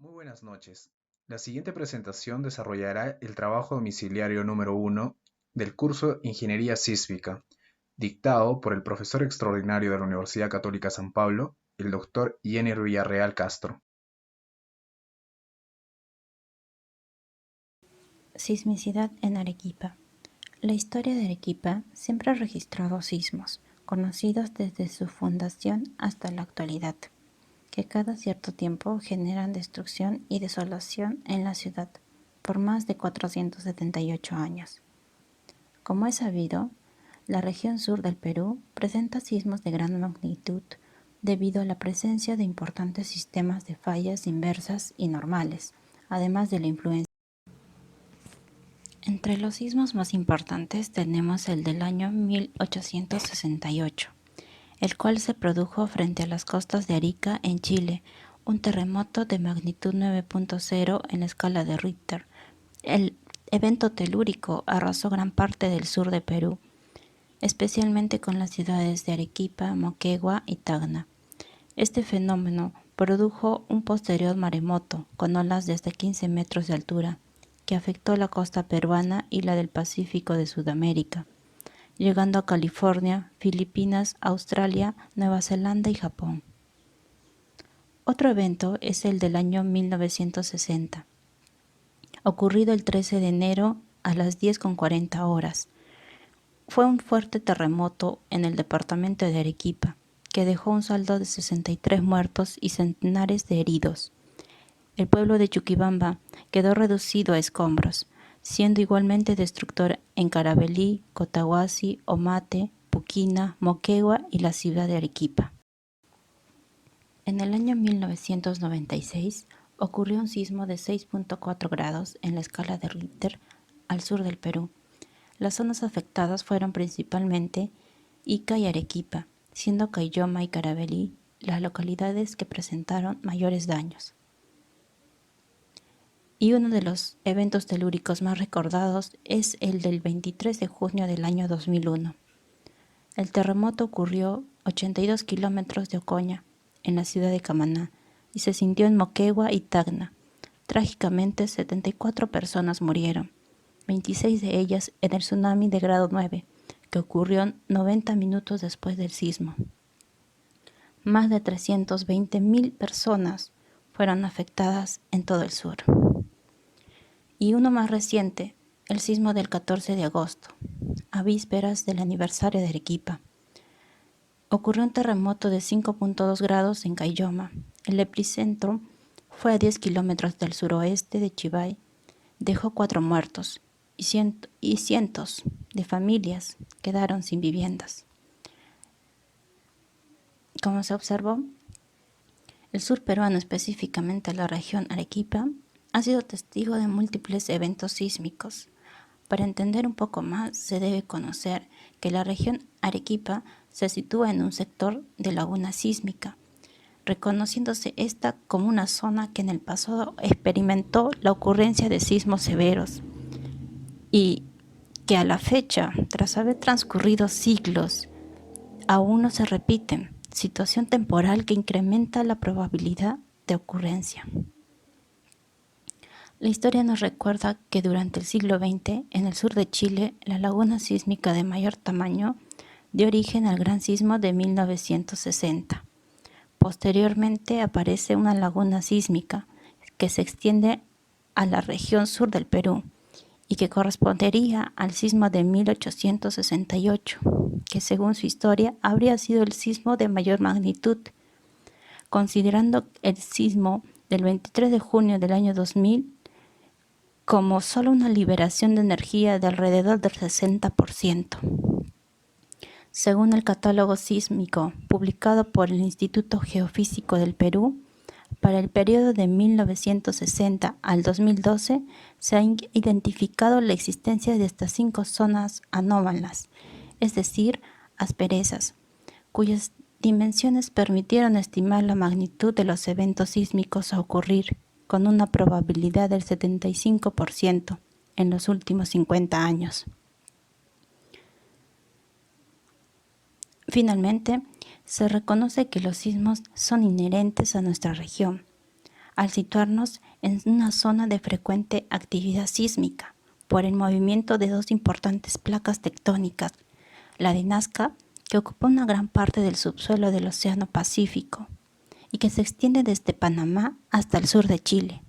Muy buenas noches. La siguiente presentación desarrollará el trabajo domiciliario número 1 del curso Ingeniería Sísmica, dictado por el profesor extraordinario de la Universidad Católica San Pablo, el doctor Jenner Villarreal Castro. Sismicidad en Arequipa. La historia de Arequipa siempre ha registrado sismos, conocidos desde su fundación hasta la actualidad, que cada cierto tiempo generan destrucción y desolación en la ciudad por más de 478 años. Como es sabido, la región sur del Perú presenta sismos de gran magnitud debido a la presencia de importantes sistemas de fallas inversas y normales, además de la influencia. Entre los sismos más importantes tenemos el del año 1868, el cual se produjo frente a las costas de Arica, en Chile, un terremoto de magnitud 9.0 en la escala de Richter. El evento telúrico arrasó gran parte del sur de Perú, especialmente con las ciudades de Arequipa, Moquegua y Tacna. Este fenómeno produjo un posterior maremoto con olas de hasta 15 metros de altura, que afectó la costa peruana y la del Pacífico de Sudamérica, llegando a California, Filipinas, Australia, Nueva Zelanda y Japón. Otro evento es el del año 1960, ocurrido el 13 de enero a las 10:40 horas. Fue un fuerte terremoto en el departamento de Arequipa, que dejó un saldo de 63 muertos y centenares de heridos. El pueblo de Chuquibamba quedó reducido a escombros, siendo igualmente destructor en Carabelí, Cotahuasi, Omate, Puquina, Moquegua y la ciudad de Arequipa. En el año 1996 ocurrió un sismo de 6.4 grados en la escala de Richter al sur del Perú. Las zonas afectadas fueron principalmente Ica y Arequipa, siendo Caylloma y Carabelí las localidades que presentaron mayores daños. Y uno de los eventos telúricos más recordados es el del 23 de junio del año 2001. El terremoto ocurrió 82 kilómetros de Ocoña, en la ciudad de Camaná, y se sintió en Moquegua y Tacna. Trágicamente, 74 personas murieron, 26 de ellas en el tsunami de grado 9, que ocurrió 90 minutos después del sismo. Más de 320.000 personas fueron afectadas en todo el sur. Y uno más reciente, el sismo del 14 de agosto, a vísperas del aniversario de Arequipa. Ocurrió un terremoto de 5.2 grados en Caylloma. El epicentro fue a 10 kilómetros del suroeste de Chivay. Dejó 4 muertos y cientos de familias quedaron sin viviendas. Como se observó, el sur peruano, específicamente la región Arequipa, ha sido testigo de múltiples eventos sísmicos. Para entender un poco más, se debe conocer que la región Arequipa se sitúa en un sector de laguna sísmica, reconociéndose esta como una zona que en el pasado experimentó la ocurrencia de sismos severos y que a la fecha, tras haber transcurrido siglos, aún no se repiten, situación temporal que incrementa la probabilidad de ocurrencia. La historia nos recuerda que durante el siglo XX, en el sur de Chile, la laguna sísmica de mayor tamaño dio origen al gran sismo de 1960. Posteriormente aparece una laguna sísmica que se extiende a la región sur del Perú y que correspondería al sismo de 1868, que según su historia habría sido el sismo de mayor magnitud, considerando el sismo del 23 de junio del año 2000 como solo una liberación de energía de alrededor del 60%. Según el catálogo sísmico publicado por el Instituto Geofísico del Perú, para el periodo de 1960 al 2012 se ha identificado la existencia de estas 5 zonas anómalas, es decir, asperezas, cuyas dimensiones permitieron estimar la magnitud de los eventos sísmicos a ocurrir con una probabilidad del 75% en los últimos 50 años. Finalmente, se reconoce que los sismos son inherentes a nuestra región, al situarnos en una zona de frecuente actividad sísmica por el movimiento de dos importantes placas tectónicas, la de Nazca, que ocupa una gran parte del subsuelo del Océano Pacífico y que se extiende desde Panamá hasta el sur de Chile,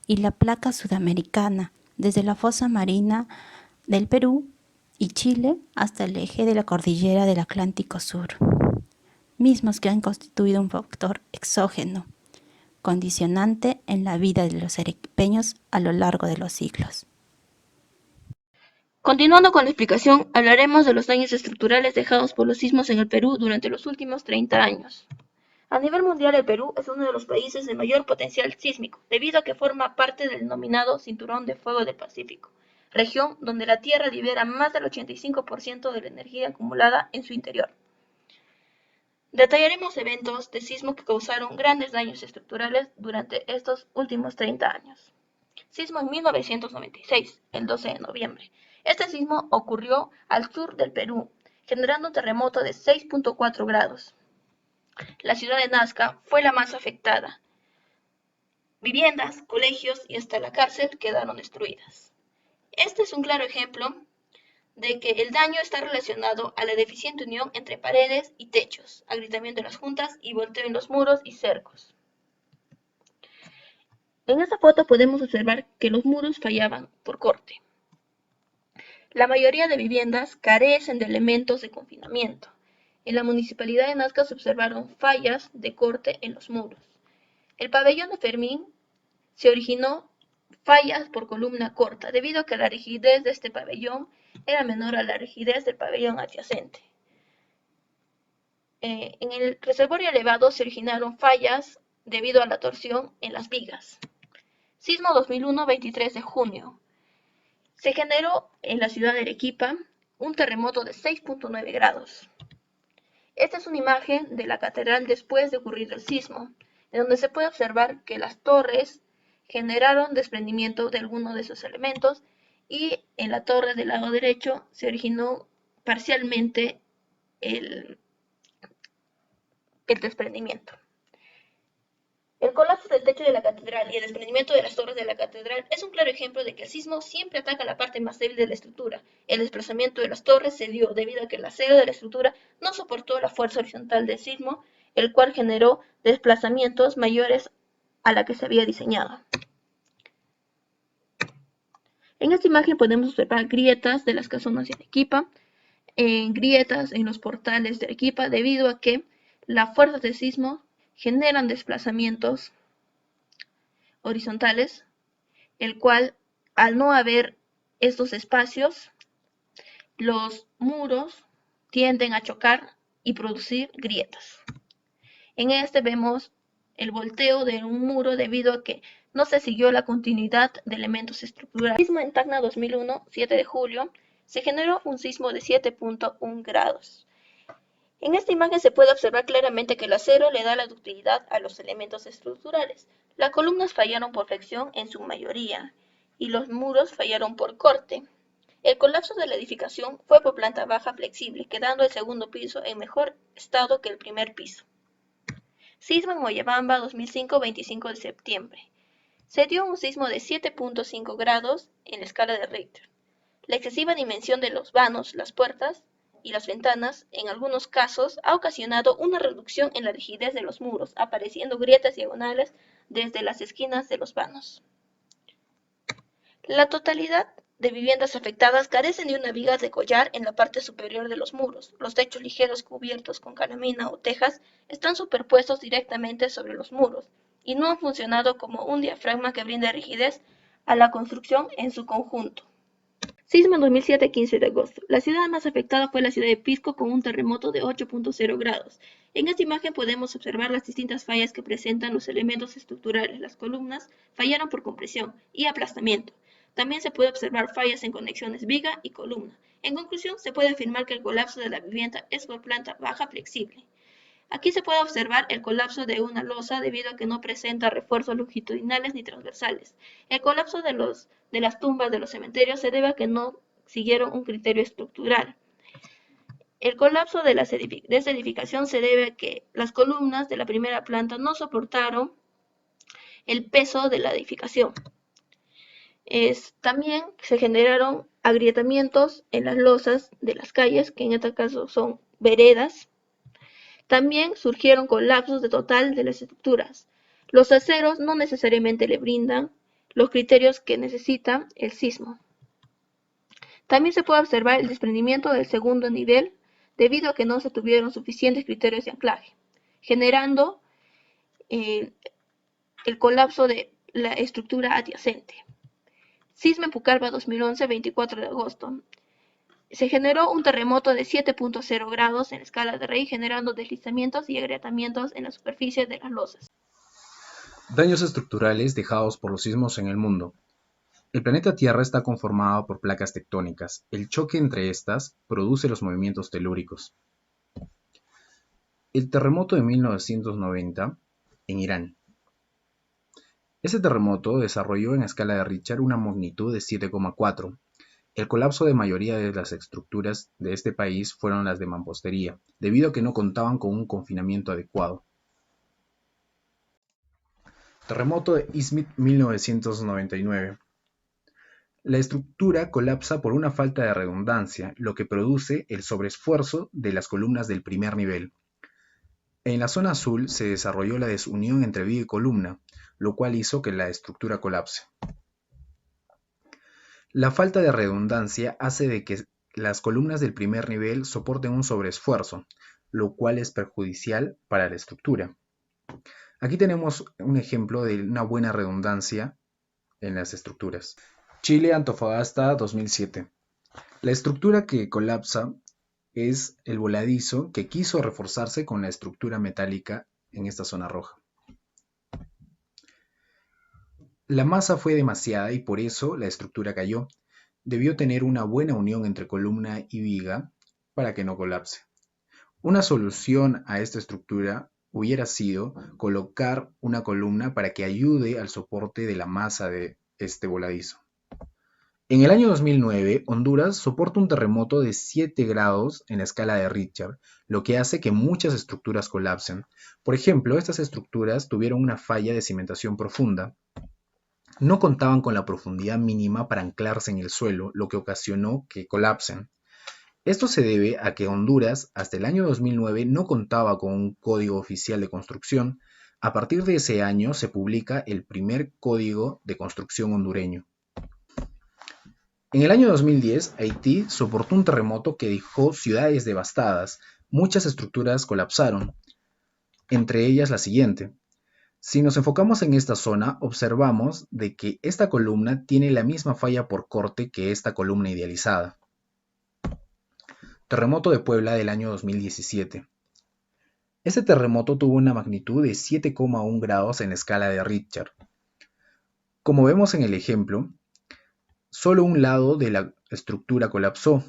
y la placa sudamericana, desde la fosa marina del Perú y Chile hasta el eje de la cordillera del Atlántico Sur, mismos que han constituido un factor exógeno, condicionante en la vida de los arequipeños a lo largo de los siglos. Continuando con la explicación, hablaremos de los daños estructurales dejados por los sismos en el Perú durante los últimos 30 años. A nivel mundial, el Perú es uno de los países de mayor potencial sísmico, debido a que forma parte del denominado Cinturón de Fuego del Pacífico, región donde la Tierra libera más del 85% de la energía acumulada en su interior. Detallaremos eventos de sismo que causaron grandes daños estructurales durante estos últimos 30 años. Sismo en 1996, el 12 de noviembre. Este sismo ocurrió al sur del Perú, generando un terremoto de 6.4 grados. La ciudad de Nazca fue la más afectada. Viviendas, colegios y hasta la cárcel quedaron destruidas. Este es un claro ejemplo de que el daño está relacionado a la deficiente unión entre paredes y techos, agrietamiento en las juntas y volteo en los muros y cercos. En esta foto podemos observar que los muros fallaban por corte. La mayoría de viviendas carecen de elementos de confinamiento. En la municipalidad de Nazca se observaron fallas de corte en los muros. El pabellón de Fermín se originó fallas por columna corta, debido a que la rigidez de este pabellón era menor a la rigidez del pabellón adyacente. En el reservorio elevado se originaron fallas debido a la torsión en las vigas. Sismo 2001, 23 de junio. Se generó en la ciudad de Arequipa un terremoto de 6.9 grados. Esta es una imagen de la catedral después de ocurrir el sismo, en donde se puede observar que las torres generaron desprendimiento de algunos de esos elementos y en la torre del lado derecho se originó parcialmente el desprendimiento. El colapso del techo de la catedral y el desprendimiento de las torres de la catedral es un claro ejemplo de que el sismo siempre ataca la parte más débil de la estructura. El desplazamiento de las torres se dio debido a que el acero de la estructura no soportó la fuerza horizontal del sismo, el cual generó desplazamientos mayores a la que se había diseñado. En esta imagen podemos observar grietas de las casonas de Arequipa, grietas en los portales de Arequipa, debido a que las fuerzas del sismo generan desplazamientos horizontales, el cual, al no haber estos espacios, los muros tienden a chocar y producir grietas. En este vemos el volteo de un muro debido a que no se siguió la continuidad de elementos estructurales. El sismo en Tacna 2001, 7 de julio, se generó un sismo de 7.1 grados. En esta imagen se puede observar claramente que el acero le da la ductilidad a los elementos estructurales. Las columnas fallaron por flexión en su mayoría y los muros fallaron por corte. El colapso de la edificación fue por planta baja flexible, quedando el segundo piso en mejor estado que el primer piso. Sismo en Moyobamba 2005, 25 de septiembre. Se dio un sismo de 7.5 grados en la escala de Richter. La excesiva dimensión de los vanos, las puertas y las ventanas, en algunos casos, ha ocasionado una reducción en la rigidez de los muros, apareciendo grietas diagonales desde las esquinas de los vanos. La totalidad de viviendas afectadas carecen de una viga de collar en la parte superior de los muros. Los techos ligeros cubiertos con calamina o tejas están superpuestos directamente sobre los muros y no han funcionado como un diafragma que brinda rigidez a la construcción en su conjunto. Sismo en 2007, 15 de agosto. La ciudad más afectada fue la ciudad de Pisco con un terremoto de 8.0 grados. En esta imagen podemos observar las distintas fallas que presentan los elementos estructurales. Las columnas fallaron por compresión y aplastamiento. También se puede observar fallas en conexiones viga y columna. En conclusión, se puede afirmar que el colapso de la vivienda es por planta baja flexible. Aquí se puede observar el colapso de una losa debido a que no presenta refuerzos longitudinales ni transversales. El colapso de las tumbas de los cementerios se debe a que no siguieron un criterio estructural. El colapso de esta edificación se debe a que las columnas de la primera planta no soportaron el peso de la edificación. También se generaron agrietamientos en las losas de las calles, que en este caso son veredas. También surgieron colapsos total de las estructuras. Los aceros no necesariamente le brindan los criterios que necesita el sismo. También se puede observar el desprendimiento del segundo nivel debido a que no se tuvieron suficientes criterios de anclaje, generando el colapso de la estructura adyacente. Sismo en Pucallpa 2011, 24 de agosto. Se generó un terremoto de 7.0 grados en la escala de Richter, generando deslizamientos y agrietamientos en la superficie de las losas. Daños estructurales dejados por los sismos en el mundo. El planeta Tierra está conformado por placas tectónicas. El choque entre estas produce los movimientos telúricos. El terremoto de 1990 en Irán. Ese terremoto desarrolló en escala de Richter una magnitud de 7,4. El colapso de mayoría de las estructuras de este país fueron las de mampostería, debido a que no contaban con un confinamiento adecuado. Terremoto de Izmit 1999. La estructura colapsa por una falta de redundancia, lo que produce el sobreesfuerzo de las columnas del primer nivel. En la zona azul se desarrolló la desunión entre viga y columna, lo cual hizo que la estructura colapse. La falta de redundancia hace de que las columnas del primer nivel soporten un sobreesfuerzo, lo cual es perjudicial para la estructura. Aquí tenemos un ejemplo de una buena redundancia en las estructuras. Chile, Antofagasta, 2007. La estructura que colapsa es el voladizo que quiso reforzarse con la estructura metálica en esta zona roja. La masa fue demasiada y por eso la estructura cayó. Debió tener una buena unión entre columna y viga para que no colapse. Una solución a esta estructura hubiera sido colocar una columna para que ayude al soporte de la masa de este voladizo. En el año 2009, Honduras soporta un terremoto de 7 grados en la escala de Richter, lo que hace que muchas estructuras colapsen. Por ejemplo, estas estructuras tuvieron una falla de cimentación profunda. No contaban con la profundidad mínima para anclarse en el suelo, lo que ocasionó que colapsen. Esto se debe a que Honduras, hasta el año 2009, no contaba con un código oficial de construcción. A partir de ese año se publica el primer código de construcción hondureño. En el año 2010, Haití soportó un terremoto que dejó ciudades devastadas. Muchas estructuras colapsaron, entre ellas la siguiente. Si nos enfocamos en esta zona, observamos de que esta columna tiene la misma falla por corte que esta columna idealizada. Terremoto de Puebla del año 2017. Este terremoto tuvo una magnitud de 7,1 grados en la escala de Richter. Como vemos en el ejemplo, solo un lado de la estructura colapsó.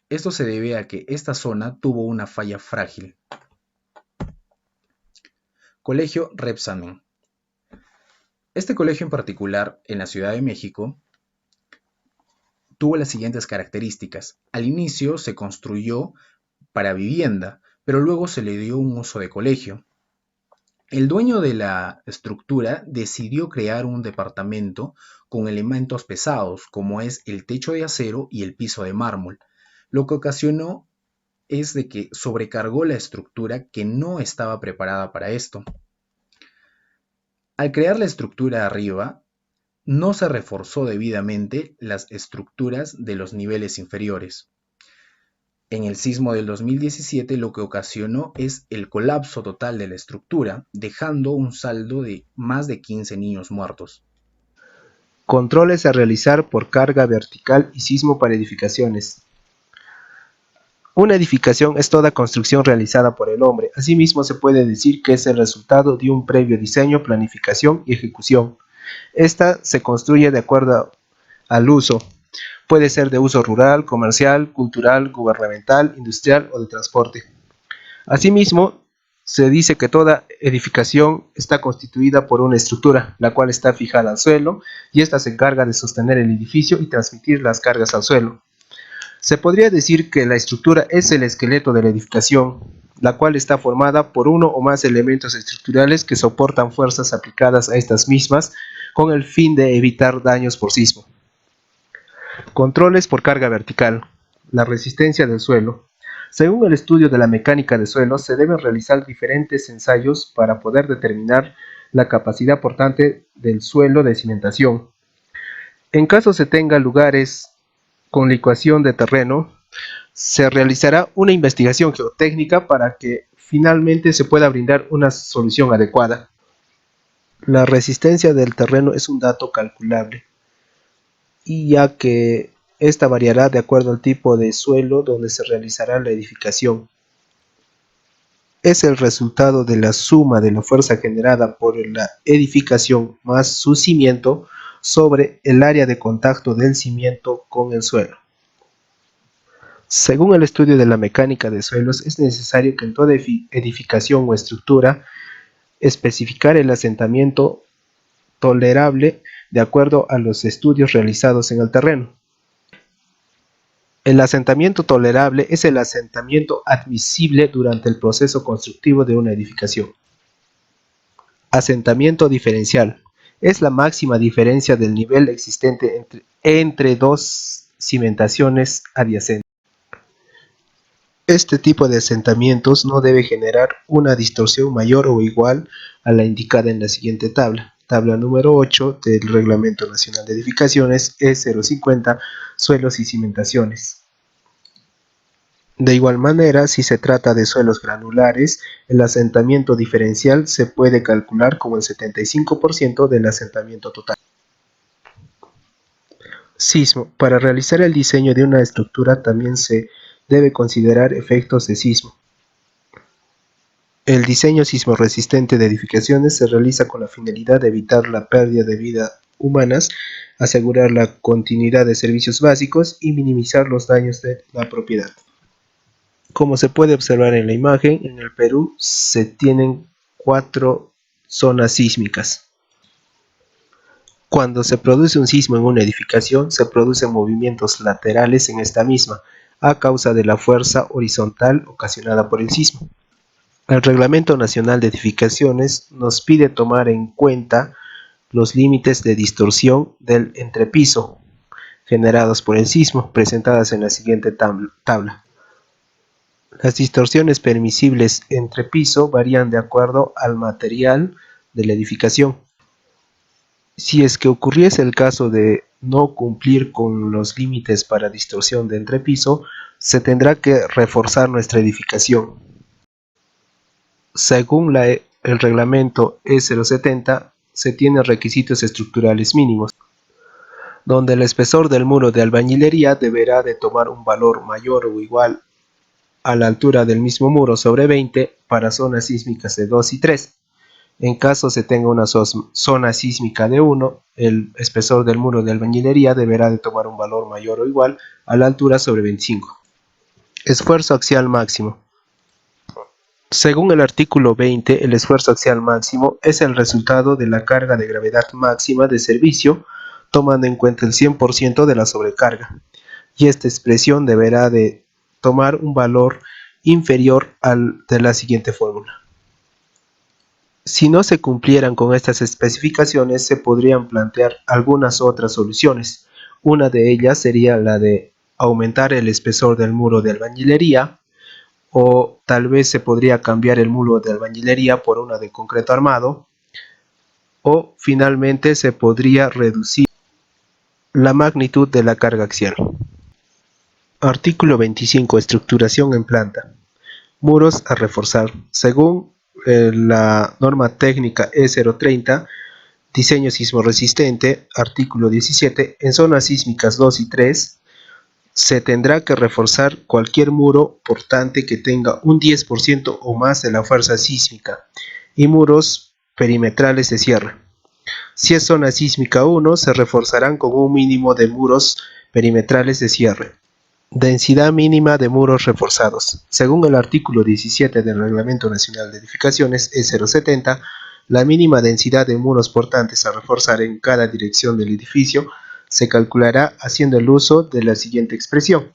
Esto se debe a que esta zona tuvo una falla frágil. Colegio Repsamen. Este colegio en particular, en la Ciudad de México, tuvo las siguientes características. Al inicio se construyó para vivienda, pero luego se le dio un uso de colegio. El dueño de la estructura decidió crear un departamento con elementos pesados, como es el techo de acero y el piso de mármol. Lo que ocasionó es de que sobrecargó la estructura que no estaba preparada para esto. Al crear la estructura arriba, no se reforzó debidamente las estructuras de los niveles inferiores. En el sismo del 2017 lo que ocasionó es el colapso total de la estructura, dejando un saldo de más de 15 niños muertos. Controles a realizar por carga vertical y sismo para edificaciones. Una edificación es toda construcción realizada por el hombre. Asimismo, se puede decir que es el resultado de un previo diseño, planificación y ejecución. Esta se construye de acuerdo al uso. Puede ser de uso rural, comercial, cultural, gubernamental, industrial o de transporte. Asimismo, se dice que toda edificación está constituida por una estructura, la cual está fijada al suelo, y esta se encarga de sostener el edificio y transmitir las cargas al suelo. Se podría decir que la estructura es el esqueleto de la edificación. la cual está formada por uno o más elementos estructurales que soportan fuerzas aplicadas a estas mismas con el fin de evitar daños por sismo. Controles por carga vertical. La resistencia del suelo. Según el estudio de la mecánica de suelos, se deben realizar diferentes ensayos para poder determinar la capacidad portante del suelo de cimentación. En caso se tenga lugares con licuación de terreno, se realizará una investigación geotécnica para que finalmente se pueda brindar una solución adecuada. La resistencia del terreno es un dato calculable, y ya que esta variará de acuerdo al tipo de suelo donde se realizará la edificación. Es el resultado de la suma de la fuerza generada por la edificación más su cimiento sobre el área de contacto del cimiento con el suelo. Según el estudio de la mecánica de suelos, es necesario que en toda edificación o estructura especificar el asentamiento tolerable de acuerdo a los estudios realizados en el terreno. El asentamiento tolerable es el asentamiento admisible durante el proceso constructivo de una edificación. Asentamiento diferencial es la máxima diferencia del nivel existente entre dos cimentaciones adyacentes. Este tipo de asentamientos no debe generar una distorsión mayor o igual a la indicada en la siguiente tabla. Tabla número 8 del Reglamento Nacional de Edificaciones E050, suelos y cimentaciones. De igual manera, si se trata de suelos granulares, el asentamiento diferencial se puede calcular como el 75% del asentamiento total. Sismo. Para realizar el diseño de una estructura también se debe considerar efectos de sismo. El diseño sismo resistente de edificaciones se realiza con la finalidad de evitar la pérdida de vidas humanas, asegurar la continuidad de servicios básicos y minimizar los daños de la propiedad. Como se puede observar en la imagen, en el Perú se tienen 4 zonas sísmicas. Cuando se produce un sismo en una edificación, se producen movimientos laterales en esta misma, a causa de la fuerza horizontal ocasionada por el sismo. El Reglamento Nacional de Edificaciones nos pide tomar en cuenta los límites de distorsión del entrepiso generados por el sismo, presentadas en la siguiente tabla. Las distorsiones permisibles entre piso varían de acuerdo al material de la edificación. Si es que ocurriese el caso de no cumplir con los límites para distorsión de entrepiso, se tendrá que reforzar nuestra edificación. Según el reglamento E070, se tienen requisitos estructurales mínimos, donde el espesor del muro de albañilería deberá de tomar un valor mayor o igual a la altura del mismo muro sobre 20 para zonas sísmicas de 2 y 3. En caso se tenga una zona sísmica de 1, el espesor del muro de albañilería deberá de tomar un valor mayor o igual a la altura sobre 25. Esfuerzo axial máximo. Según el artículo 20, el esfuerzo axial máximo es el resultado de la carga de gravedad máxima de servicio, tomando en cuenta el 100% de la sobrecarga, y esta expresión deberá de tomar un valor inferior al de la siguiente fórmula. Si no se cumplieran con estas especificaciones, se podrían plantear algunas otras soluciones. Una de ellas sería la de aumentar el espesor del muro de albañilería, o tal vez se podría cambiar el muro de albañilería por una de concreto armado, o finalmente se podría reducir la magnitud de la carga axial. Artículo 25. Estructuración en planta. Muros a reforzar. Según la norma técnica E030, diseño sismo resistente, artículo 17, en zonas sísmicas 2 y 3, se tendrá que reforzar cualquier muro portante que tenga un 10% o más de la fuerza sísmica y muros perimetrales de cierre. Si es zona sísmica 1, se reforzarán con un mínimo de muros perimetrales de cierre. Densidad mínima de muros reforzados. Según el artículo 17 del Reglamento Nacional de Edificaciones E070, la mínima densidad de muros portantes a reforzar en cada dirección del edificio se calculará haciendo el uso de la siguiente expresión.